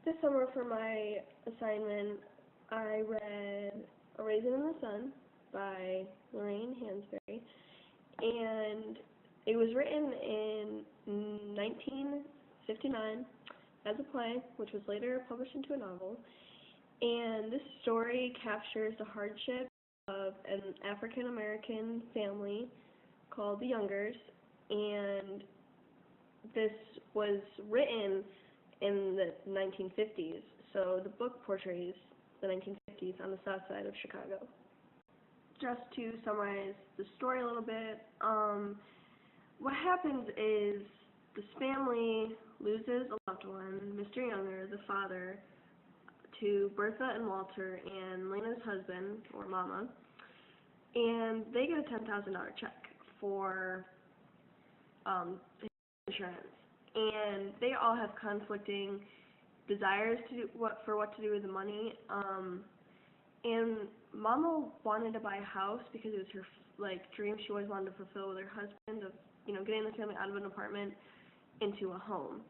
This summer for my assignment, I read A Raisin in the Sun by Lorraine Hansberry, and it was written in 1959 as a play, which was later published into a novel. And this story captures the hardship of an African American family called the Youngers, and this was written in the 1950s, so the book portrays the 1950s on the south side of Chicago. Just to summarize the story a little bit, what happens is this family loses a loved one, Mr. Younger, the father, to Bertha and Walter and Lena's husband, or Mama, and they get a $10,000 check for insurance. And they all have conflicting desires to do what to do with the money. And Mama wanted to buy a house because it was her dream she always wanted to fulfill with her husband of getting the family out of an apartment into a home.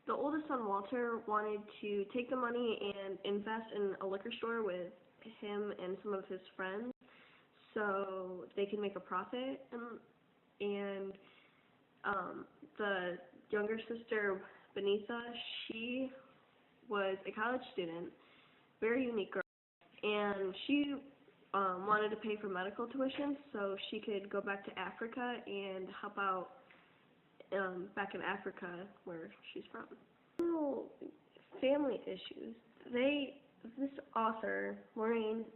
The oldest son, Walter, wanted to take the money and invest in a liquor store with him and some of his friends so they could make a profit. And the younger sister, Benitha, she was a college student, very unique girl, and she wanted to pay for medical tuition so she could go back to Africa and help out back in Africa where she's from. Family issues. This author, Lorraine,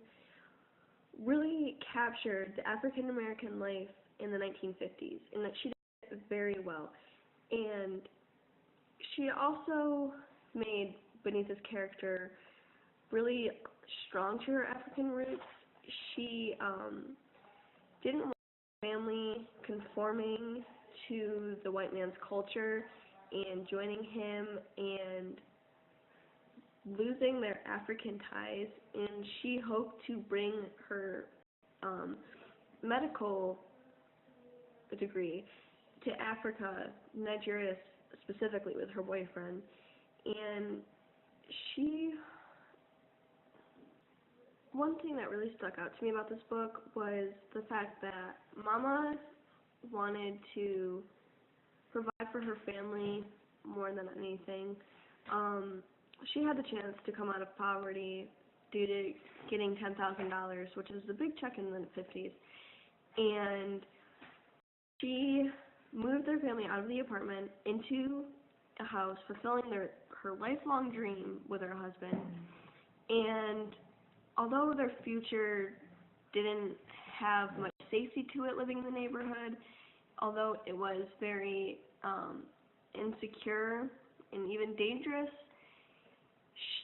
really captured the African American life in the 1950s, and that she did it very well. And she also made Benitha's character really strong to her African roots. She didn't want her family conforming to the white man's culture and joining him and losing their African ties, and she hoped to bring her medical degree to Africa, Nigeria specifically, with her boyfriend. And one thing that really stuck out to me about this book was the fact that Mama wanted to provide for her family more than anything. She had the chance to come out of poverty due to getting $10,000, which is a big check in the 50s. And she moved their family out of the apartment into a house, fulfilling her lifelong dream with her husband. And although their future didn't have much safety to it living in the neighborhood, although it was very insecure and even dangerous,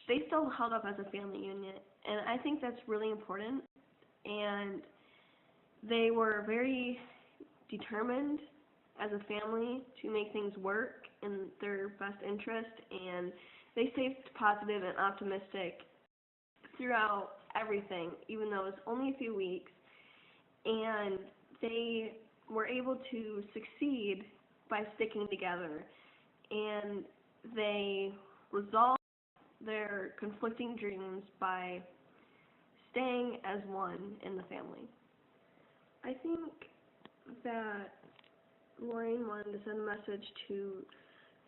they still held up as a family unit, and I think that's really important. And they were very determined as a family to make things work in their best interest, and they stayed positive and optimistic throughout everything, even though it was only a few weeks, and they were able to succeed by sticking together, and they resolved their conflicting dreams by staying as one in the family. I think that Lorraine wanted to send a message to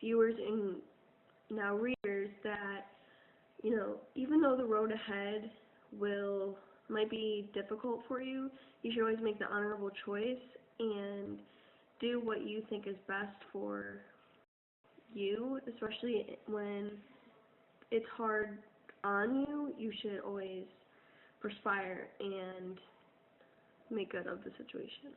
viewers and now readers that, even though the road ahead might be difficult for you, you should always make the honorable choice and do what you think is best for you, especially when it's hard on you. You should always perspire and make good of the situation.